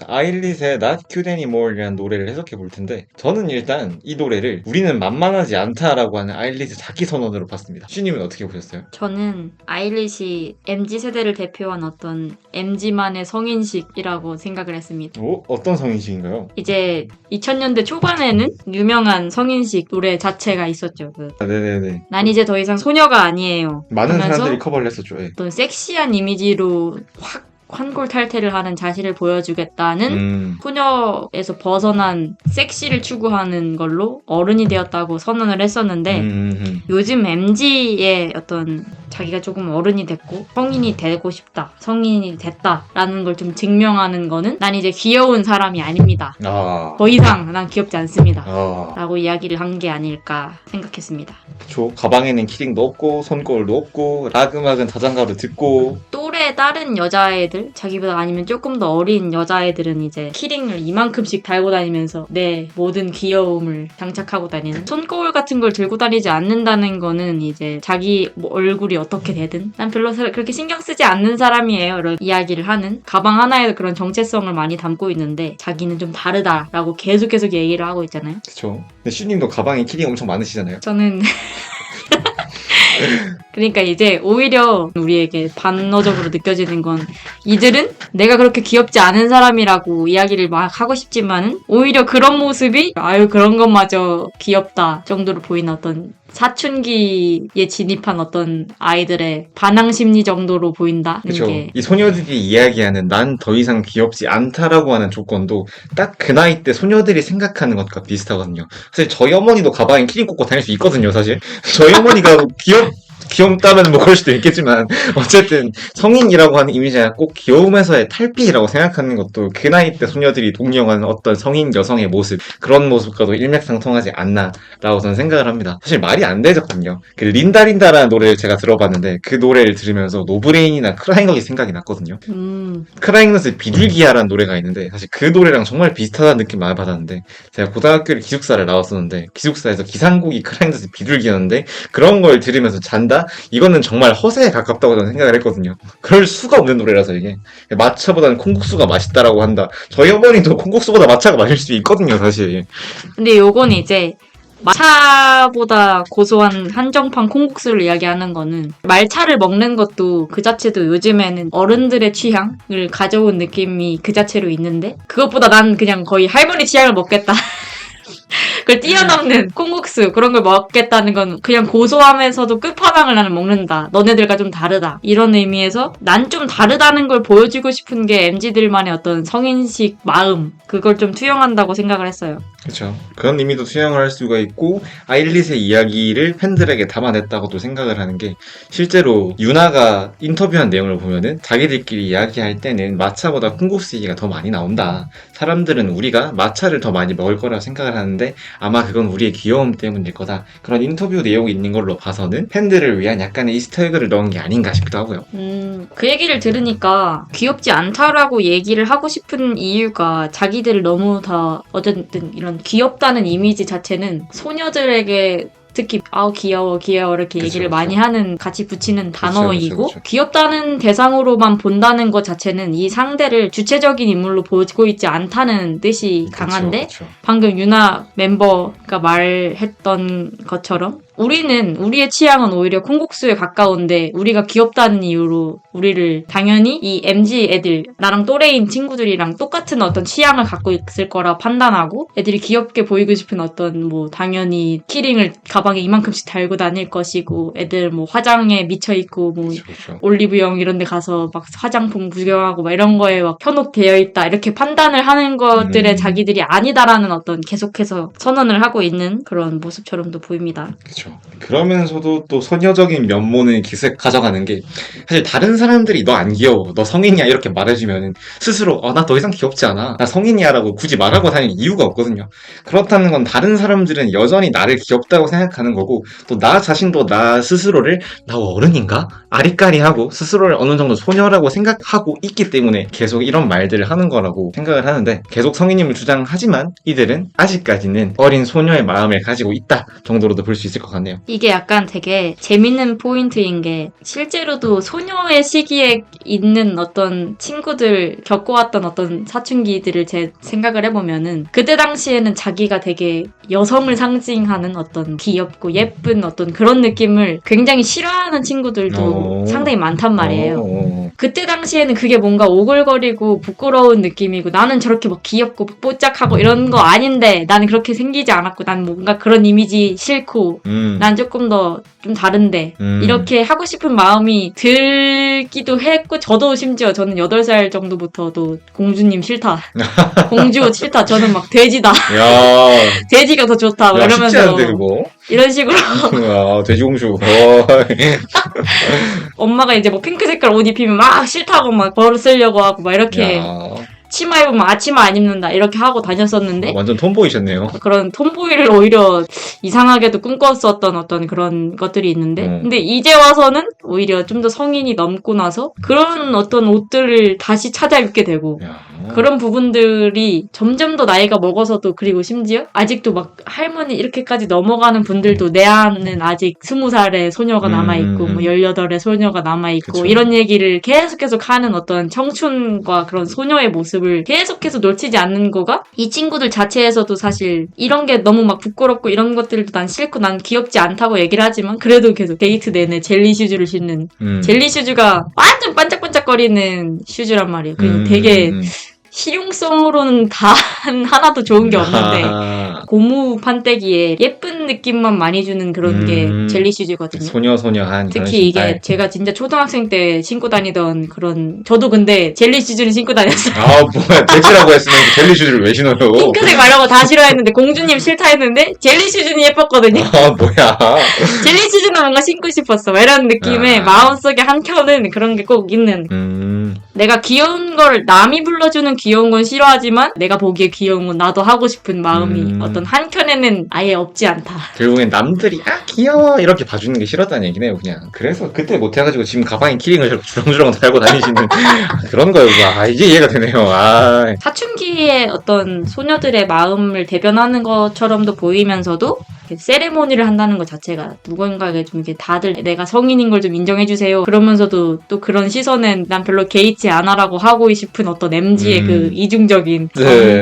아일릿의 Not Cute Anymore이라는 노래를 해석해 볼 텐데, 저는 일단 이 노래를 우리는 만만하지 않다라고 하는 아일릿의 자기 선언으로 봤습니다. 슈님은 어떻게 보셨어요? 저는 아일릿이 MZ세대를 대표한 어떤 MZ만의 성인식이라고 생각을 했습니다. 어떤 성인식인가요? 이제 2000년대 초반에는 유명한 성인식 노래 자체가 있었죠. 네네네. 난 이제 더 이상 소녀가 아니에요. 많은 하면서 사람들이 커버를 했었죠. 예. 어떤 섹시한 이미지로 확 환골탈태를 하는 자신을 보여주겠다는 소녀에서 벗어난 섹시를 추구하는 걸로 어른이 되었다고 선언을 했었는데 요즘 MZ의 어떤 자기가 조금 어른이 됐고 성인이 되고 싶다, 성인이 됐다라는 걸 좀 증명하는 거는 난 이제 귀여운 사람이 아닙니다. 더 이상 난 귀엽지 않습니다. 라고 이야기를 한 게 아닐까 생각했습니다. 그쵸. 가방에는 키링도 없고 손거울도 없고 락 음악은 자장가로 듣고 또래 다른 여자애들 자기보다 아니면 조금 더 어린 여자애들은 이제 키링을 이만큼씩 달고 다니면서 내 모든 귀여움을 장착하고 다니는, 손거울 같은 걸 들고 다니지 않는다는 거는 이제 자기 얼굴이 어떻게 되든 난 별로 그렇게 신경 쓰지 않는 사람이에요 이런 이야기를 하는, 가방 하나에도 그런 정체성을 많이 담고 있는데 자기는 좀 다르다라고 계속 얘기를 하고 있잖아요. 그쵸. 근데 슈님도 가방에 키링 엄청 많으시잖아요. 저는 그러니까 이제 오히려 우리에게 반어적으로 느껴지는 건, 이들은 내가 그렇게 귀엽지 않은 사람이라고 이야기를 막 하고 싶지만은 오히려 그런 모습이 아유 그런 것마저 귀엽다 정도로 보이는 어떤 사춘기에 진입한 어떤 아이들의 반항 심리 정도로 보인다. 그쵸. 이 소녀들이 이야기하는 난 더 이상 귀엽지 않다라고 하는 조건도 딱 그 나이 때 소녀들이 생각하는 것과 비슷하거든요. 사실 저희 어머니도 가방에 키링 꽂고 다닐 수 있거든요, 사실. 저희 어머니가 귀엽다면 뭐 그럴 수도 있겠지만 어쨌든 성인이라고 하는 이미지가 꼭 귀여움에서의 탈피라고 생각하는 것도 그 나이 때 소녀들이 동경하는 어떤 성인 여성의 모습, 그런 모습과도 일맥상통하지 않나라고 저는 생각을 합니다. 사실 말이 안 되거든요. 그 린다라는 노래를 제가 들어봤는데 그 노래를 들으면서 노브레인이나 크라잉넛이 생각이 났거든요. 크라잉넛의 비둘기야라는 노래가 있는데 사실 그 노래랑 정말 비슷하다는 느낌 많이 받았는데, 제가 고등학교를 기숙사를 나왔었는데 기숙사에서 기상곡이 크라잉넛의 비둘기였는데 그런 걸 들으면서 잔다? 이거는 정말 허세에 가깝다고 저는 생각을 했거든요. 그럴 수가 없는 노래라서 이게. 마차보다는 콩국수가 맛있다라고 한다. 저희 어머니도 콩국수보다 마차가 맛있을 수 있거든요, 사실. 근데 요건 이제 말차보다 고소한 한정판 콩국수를 이야기하는 거는, 말차를 먹는 것도 그 자체도 요즘에는 어른들의 취향을 가져온 느낌이 그 자체로 있는데, 그것보다 난 그냥 거의 할머니 취향을 먹겠다. 그걸 뛰어넘는 콩국수 그런 걸 먹겠다는 건 그냥 고소하면서도 끝판왕을 나는 먹는다. 너네들과 좀 다르다. 이런 의미에서 난 좀 다르다는 걸 보여주고 싶은 게 MZ들만의 어떤 성인식 마음, 그걸 좀 투영한다고 생각을 했어요. 그렇죠. 그런 의미도 수용을 할 수가 있고, 아일릿의 이야기를 팬들에게 담아냈다고도 생각을 하는 게, 실제로 유나가 인터뷰한 내용을 보면은 자기들끼리 이야기할 때는 마차보다 콩국수 얘기가 더 많이 나온다. 사람들은 우리가 마차를 더 많이 먹을 거라고 생각을 하는데 아마 그건 우리의 귀여움 때문일 거다. 그런 인터뷰 내용이 있는 걸로 봐서는 팬들을 위한 약간의 이스터에그를 넣은 게 아닌가 싶기도 하고요. 그 얘기를 들으니까 귀엽지 않다라고 얘기를 하고 싶은 이유가, 자기들 너무 다 어쨌든 이런 귀엽다는 이미지 자체는 소녀들에게 특히 귀여워 이렇게 얘기를 많이 하는, 같이 붙이는 단어이고, 그쵸. 귀엽다는 대상으로만 본다는 것 자체는 이 상대를 주체적인 인물로 보고 있지 않다는 뜻이 강한데, 방금 유나 멤버가 말했던 것처럼 우리의 취향은 오히려 콩국수에 가까운데 우리가 귀엽다는 이유로 우리를 당연히 이 MZ 애들, 나랑 또래인 친구들이랑 똑같은 어떤 취향을 갖고 있을 거라 판단하고, 애들이 귀엽게 보이고 싶은 어떤 당연히 키링을 가방에 이만큼씩 달고 다닐 것이고, 애들 화장에 미쳐있고 올리브영 이런 데 가서 막 화장품 구경하고 막 이런 거에 막 현혹되어 있다, 이렇게 판단을 하는 것들에 자기들이 아니다라는 어떤 계속해서 선언을 하고 있는 그런 모습처럼도 보입니다. 그렇죠. 그러면서도 또 소녀적인 면모는 기색 가져가는 게, 사실 다른 사람들이 너 안 귀여워, 너 성인이야 이렇게 말해주면은 스스로 나 더 이상 귀엽지 않아, 나 성인이야 라고 굳이 말하고 다니는 이유가 없거든요. 그렇다는 건 다른 사람들은 여전히 나를 귀엽다고 생각하는 거고, 또 나 자신도 나 스스로를 나 어른인가? 아리까리하고 스스로를 어느 정도 소녀라고 생각하고 있기 때문에 계속 이런 말들을 하는 거라고 생각을 하는데, 계속 성인임을 주장하지만 이들은 아직까지는 어린 소녀의 마음을 가지고 있다 정도로도 볼 수 있을 것 같아요. 같네요. 이게 약간 되게 재밌는 포인트인 게 실제로도 소녀의 시기에 있는 어떤 친구들 겪어왔던 어떤 사춘기들을 제 생각을 해보면은 그때 당시에는 자기가 되게 여성을 상징하는 어떤 귀엽고 예쁜 어떤 그런 느낌을 굉장히 싫어하는 친구들도 상당히 많단 말이에요. 그때 당시에는 그게 뭔가 오글거리고 부끄러운 느낌이고 나는 저렇게 막 귀엽고 뽀짝하고 이런 거 아닌데 나는 그렇게 생기지 않았고 난 뭔가 그런 이미지 싫고 난 조금 더 좀 다른데 이렇게 하고 싶은 마음이 들기도 했고 저도 심지어 저는 8살 정도부터도 공주님 싫다. 공주 싫다. 저는 막 돼지다. 야, 돼지가 더 좋다. 막 야, 쉽지 이러면서 않은데, 그거? 이런 식으로 야, 돼지공주. 엄마가 이제 뭐 핑크 색깔 옷 입히면 막 싫다고 막 벌을 쓰려고 하고 막 이렇게 야, 치마 입으면 아치마 안 입는다 이렇게 하고 다녔었는데 완전 톰보이셨네요. 그런 톰보이를 오히려 이상하게도 꿈꿨었던 어떤 그런 것들이 있는데 근데 이제 와서는 오히려 좀 더 성인이 넘고 나서 그런 어떤 옷들을 다시 찾아 입게 되고 야, 그런 부분들이 점점 더 나이가 먹어서도 그리고 심지어 아직도 막 할머니 이렇게까지 넘어가는 분들도 내 안은 아직 20살의 소녀가 남아있고 뭐 18의 소녀가 남아있고 그쵸. 이런 얘기를 계속 하는 어떤 청춘과 그런 소녀의 모습을 계속해서 놓치지 않는 거가 이 친구들 자체에서도 사실 이런 게 너무 막 부끄럽고 이런 것들도 난 싫고 난 귀엽지 않다고 얘기를 하지만 그래도 계속 데이트 내내 젤리 슈즈를 신는 젤리 슈즈가 완전 반짝반짝거리는 슈즈란 말이에요. 그리고 되게 실용성으로는 다 하나도 좋은 게 없는데 고무 판때기에 예쁜 느낌만 많이 주는 그런 게 젤리 슈즈거든요. 소녀한 그런 특히 이게 신발. 제가 진짜 초등학생 때 신고 다니던 그런 저도 근데 젤리 슈즈를 신고 다녔어요. 아, 뭐야, 돼지라고 했으면 젤리 슈즈를 왜 신어요? 핑크색 말라고 다 싫어했는데 공주님 싫다 했는데 젤리 슈즈는 예뻤거든요. 아, 뭐야. 젤리 슈즈는 뭔가 신고 싶었어. 이런 느낌의 마음속에 한켠은 그런 게 꼭 있는. 내가 귀여운 걸 남이 불러주는 귀여운 건 싫어하지만 내가 보기에 귀여운 건 나도 하고 싶은 마음이 어떤 한켠에는 아예 없지 않다. 결국엔 남들이 귀여워 이렇게 봐주는 게 싫었다는 얘기네요, 그냥. 그래서 그때 못해가지고 지금 가방에 키링을 저렇게 주렁주렁 달고 다니시는 그런 거였구나. 이제 이해가 되네요. 사춘기의 어떤 소녀들의 마음을 대변하는 것처럼도 보이면서도 세레모니를 한다는 것 자체가 누군가에게 좀 이렇게 다들 내가 성인인 걸 좀 인정해주세요. 그러면서도 또 그런 시선엔 난 별로 개의치 않아라고 하고 싶은 어떤 MG의 그 이중적인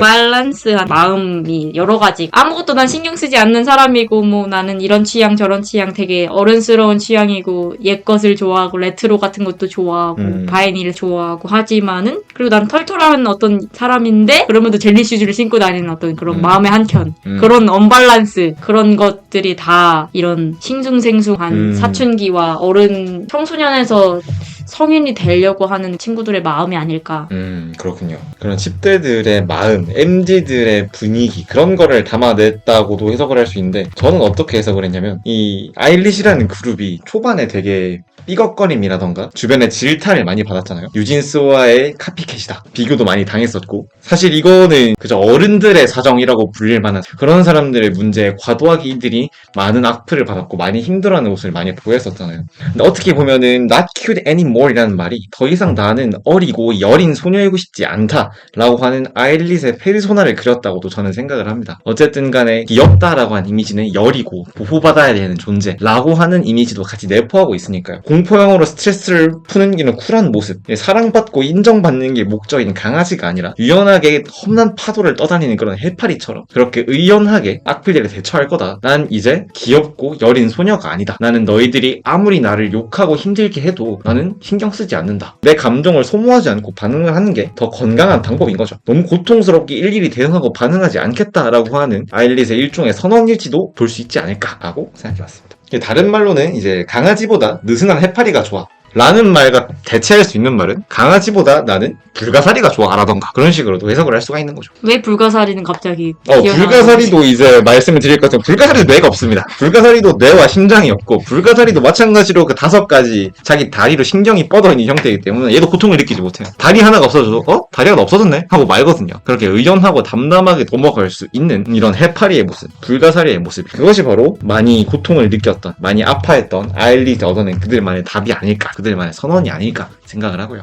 밸런스한 마음이 여러 가지. 아무것도 난 신경 쓰지 않는 사람이고 뭐 나는 이런 취향 저런 취향 되게 어른스러운 취향이고 옛 것을 좋아하고 레트로 같은 것도 좋아하고 바이닐을 좋아하고 하지만은 그리고 난 털털한 어떤 사람인데 그러면도 젤리 슈즈를 신고 다니는 어떤 그런 마음의 한켠 그런 언밸런스 그런 것들이 다 이런 싱숭생숭한 사춘기와 어른 청소년에서 성인이 되려고 하는 친구들의 마음이 아닐까. 그렇군요. 그런 10대들의 마음, MZ들의 분위기 그런 거를 담아냈다고도 해석을 할 수 있는데 저는 어떻게 해석을 했냐면 이 아일리시라는 그룹이 초반에 되게 삐걱거림이라던가 주변에 질타를 많이 받았잖아요. 뉴진스와의 카피캣이다. 비교도 많이 당했었고 사실 이거는 그저 어른들의 사정이라고 불릴 만한 그런 사람들의 문제에 과도하게 이들이 많은 악플을 받았고 많이 힘들어하는 모습을 많이 보였었잖아요. 근데 어떻게 보면은 not cute anymore 이라는 말이 더 이상 나는 어리고 여린 소녀이고 싶지 않다 라고 하는 아일릿의 페르소나를 그렸다고도 저는 생각을 합니다. 어쨌든 간에 귀엽다라고 하는 이미지는 여리고 보호받아야 되는 존재라고 하는 이미지도 같이 내포하고 있으니까요. 공포영화로 스트레스를 푸는 이런 쿨한 모습, 사랑받고 인정받는 게 목적인 강아지가 아니라 유연하게 험난 파도를 떠다니는 그런 해파리처럼 그렇게 의연하게 악플들에 대처할 거다. 난 이제 귀엽고 여린 소녀가 아니다. 나는 너희들이 아무리 나를 욕하고 힘들게 해도 나는 신경 쓰지 않는다. 내 감정을 소모하지 않고 반응을 하는 게 더 건강한 방법인 거죠. 너무 고통스럽게 일일이 대응하고 반응하지 않겠다라고 하는 아일릿의 일종의 선언일지도 볼 수 있지 않을까라고 생각해봤습니다. 다른 말로는 이제 강아지보다 느슨한 해파리가 좋아 라는 말과 대체할 수 있는 말은 강아지보다 나는 불가사리가 좋아 라던가 그런 식으로도 해석을 할 수가 있는 거죠. 왜 불가사리는 갑자기 불가사리도 이제 말씀을 드릴 것 같으면 불가사리도 뇌가 없습니다. 불가사리도 뇌와 심장이 없고 불가사리도 마찬가지로 그 5가지 자기 다리로 신경이 뻗어있는 형태이기 때문에 얘도 고통을 느끼지 못해요. 다리 하나가 없어져도 다리가 없어졌네? 하고 말거든요. 그렇게 의연하고 담담하게 넘어갈 수 있는 이런 해파리의 모습, 불가사리의 모습 그것이 바로 많이 고통을 느꼈던 많이 아파했던 아일릿이 얻어낸 그들만의 답이 아닐까 그들만의 선언이 아닐까 생각을 하고요.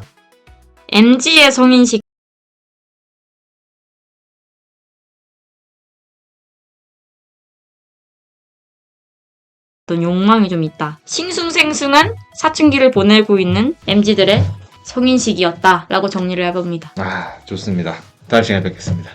MG의 성인식 어떤 욕망이 좀 있다. 싱숭생숭한 사춘기를 보내고 있는 MZ들의 성인식이었다라고 정리를 해봅니다. 좋습니다. 다음 시간에 뵙겠습니다.